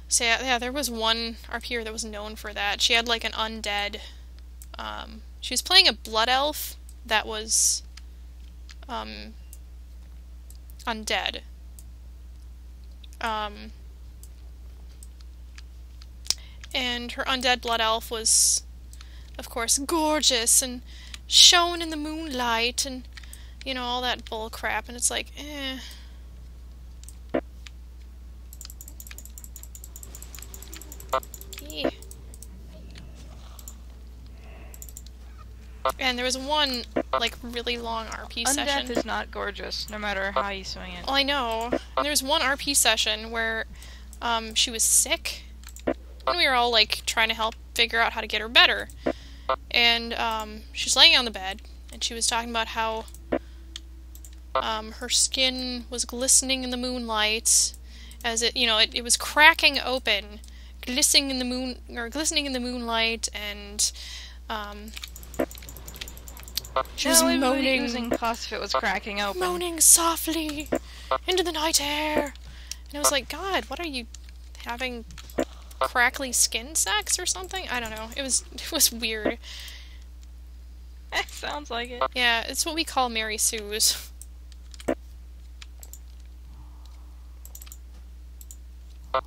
So yeah, there was one RPer that was known for that. She had like an undead. She was playing a blood elf that was undead. And her undead blood elf was, of course, gorgeous and shone in the moonlight and, you know, all that bull crap. And it's like, eh. Eh. And there was one, like, really long RP session. Undeath is not gorgeous, no matter how you swing it. Well, I know. And there was one RP session where she was sick, and we were all, like, trying to help figure out how to get her better. And she was laying on the bed, and she was talking about how her skin was glistening in the moonlight, as it, you know, it was cracking open, glistening in the moonlight, and she was moaning. Using pus if it was cracking open. Moaning softly into the night air. And I was like, God, what are you having? Crackly skin sex or something? I don't know. It was weird. Sounds like it. Yeah, it's what we call Mary Sue's.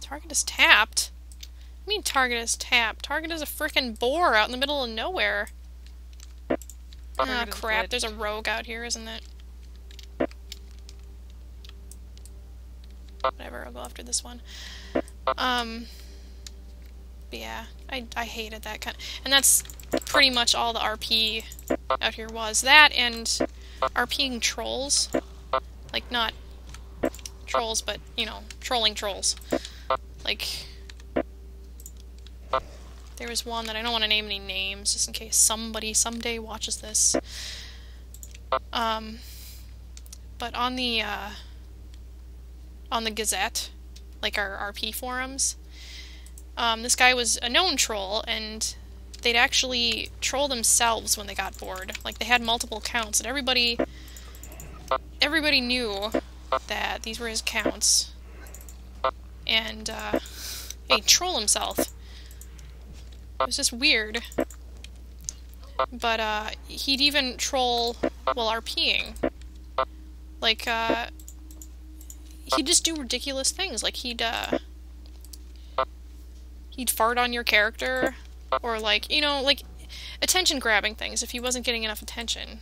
Target is tapped? What do you mean target is tapped? Target is a frickin' boar out in the middle of nowhere. Ah, crap. There's a rogue out here, isn't it? Whatever, I'll go after this one. But yeah, I hated that kind. And that's pretty much all the RP out here was. That and RPing trolls. Like, not trolls, but, you know, trolling trolls. Like, there was one that I don't want to name any names, just in case somebody someday watches this. But on the Gazette, like our RP forums, this guy was a known troll, and they'd actually troll themselves when they got bored. Like, they had multiple accounts, and everybody knew that these were his accounts. And, he'd troll himself. It was just weird. But, he'd even troll while RPing. Like, he'd just do ridiculous things. Like, he'd fart on your character, or, like, you know, like, attention-grabbing things if he wasn't getting enough attention.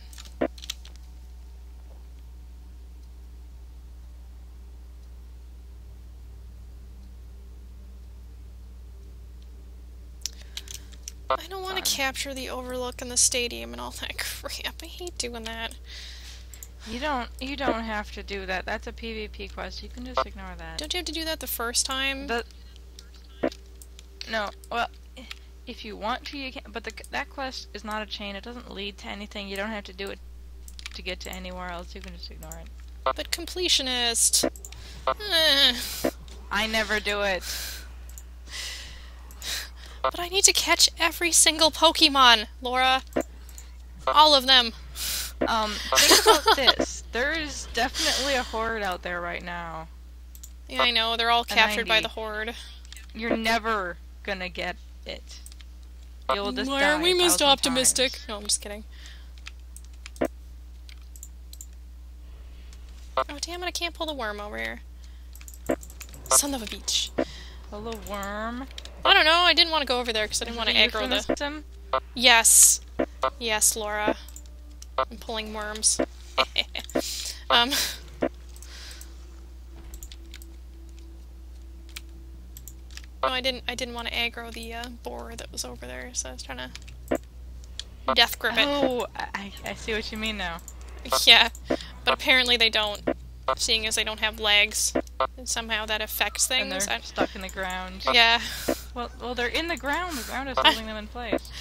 I don't want to capture the overlook and the stadium and all that crap. I hate doing that. You don't have to do that. That's a PvP quest. You can just ignore that. Don't you have to do that the first time? No, well, if you want to, you can, but that quest is not a chain. It doesn't lead to anything. You don't have to do it to get to anywhere else. You can just ignore it. But completionist. I never do it. But I need to catch every single Pokemon, Laura. All of them. Think about this. There is definitely a horde out there right now. Yeah, I know. They're all captured by the horde. You're never gonna get it. You'll just Why are we most 1,000 optimistic? times. No, I'm just kidding. Oh, damn it, I can't pull the worm over here. Son of a bitch. Hello, worm. I don't know, I didn't want to go over there because I didn't want to aggro the... Euphemism? Yes. Yes, Laura. I'm pulling worms. No, I didn't want to aggro the boar that was over there, so I was trying to death grip it. Oh, I see what you mean now. Yeah, but apparently they don't, seeing as they don't have legs. And somehow that affects things. And they're stuck in the ground. Yeah. Well, they're in the ground. The ground is holding them in place.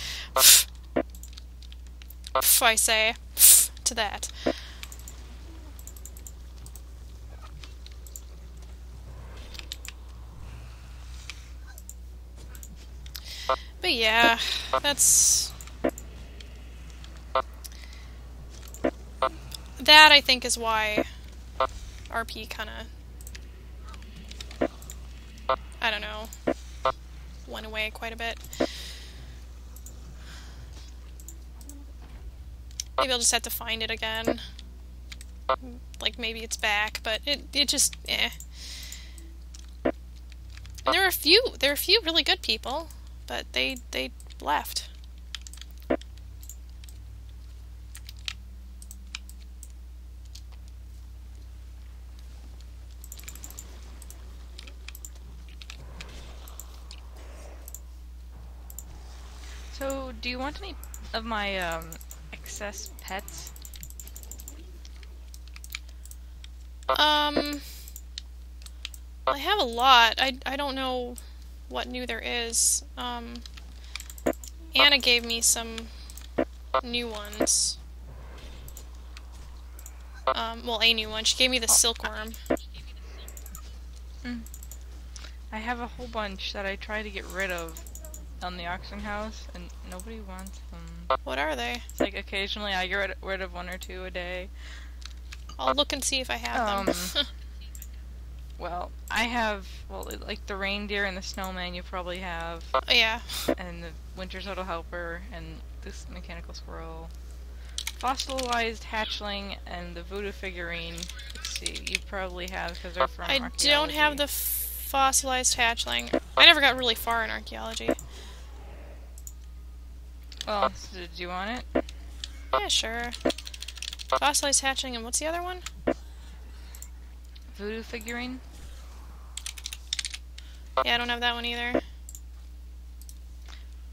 I say to that. But yeah, that's... That, I think, is why RP kinda I don't know, went away quite a bit. Maybe I'll just have to find it again. Like, maybe it's back, but it just, eh. And there are a few really good people, but they left. So, do you want any of my excess pets? I have a lot. I don't know what new there is. Anna gave me some new ones. Well, a new one. She gave me the silkworm. I have a whole bunch that I try to get rid of on the auction house, and nobody wants them. What are they? It's like occasionally I get rid of 1 or 2 a day. I'll look and see if I have them. Well, I have, like the reindeer and the snowman you probably have. Oh, yeah. And the winter total helper, and this mechanical squirrel. Fossilized hatchling and the voodoo figurine. Let's see, you probably have because they're from archaeology. I don't have the fossilized hatchling. I never got really far in archaeology. Well, so did you want it? Yeah, sure. Fossilized hatchling, and what's the other one? Voodoo figurine? Yeah, I don't have that one either.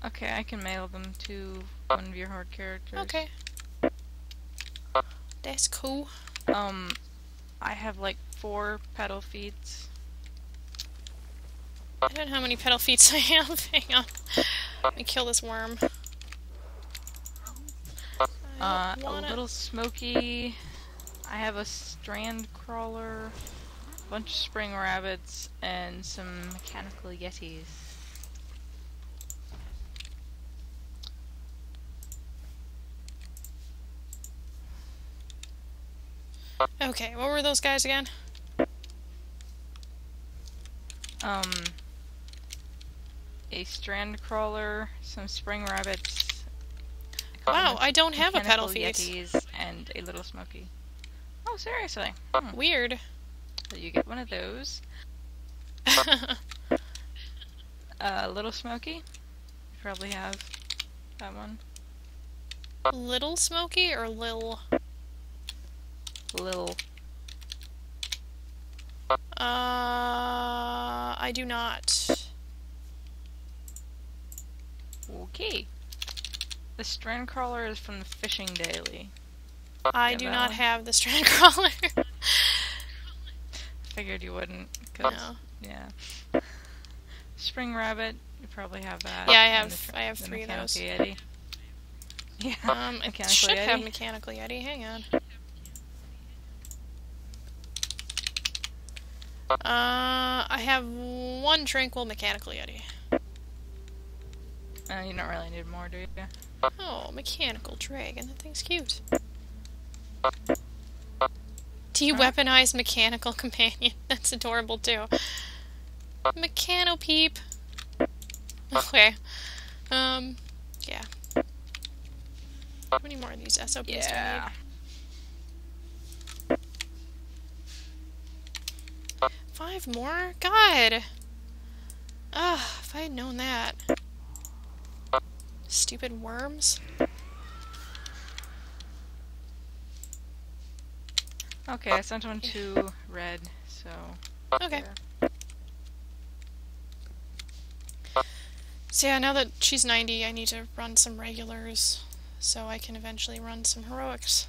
Okay, I can mail them to one of your horde characters. Okay. That's cool. I have like 4 petal feet. I don't know how many petal feet I have. Hang on. Let me kill this worm. A little smoky. I have a strand crawler, a bunch of spring rabbits, and some mechanical yetis. Okay, what were those guys again? A strand crawler, some spring rabbits. Wow, I don't have a petal mechanical feet. yetis, and a little smoky. Oh, seriously? Weird. So you get one of those. Little smoky. You probably have that one. Little Smoky or Lil? Lil. I do not. Okay. The strand crawler is from the Fishing Daily. I Yeah, do that not one. have the strand crawler. Figured you wouldn't. 'Cause, No. yeah. Spring rabbit, you probably have that. Yeah, I and have the 3 of those. mechanical yeti. Yeah. I Mechanical should yeti. have Mechanical Yeti. Hang on. I have 1 Tranquil Mechanical Yeti. You don't really need more, do you? Oh, Mechanical Dragon. That thing's cute. Do you weaponize Mechanical Companion? That's adorable, too. Mechano Peep. Okay. Yeah. How many more of these SOPs do I Yeah. need? 5 more? God! Ugh, if I had known that. Stupid worms. Okay, I sent one to Red, so... Okay. there. So yeah, now that she's 90, I need to run some regulars, so I can eventually run some heroics.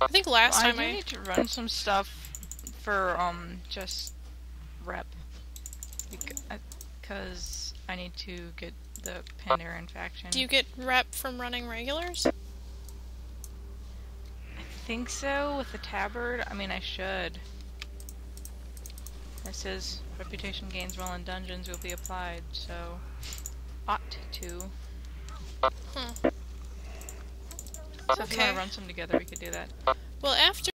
I think last time I do need to run some stuff for, just rep. Because I need to get the Pandaren faction. Do you get rep from running regulars? I think so, with the tabard. I mean, I should. It says, reputation gains while in dungeons will be applied, so... ought to. Huh. So if you want to run some together, we could do that. Well, after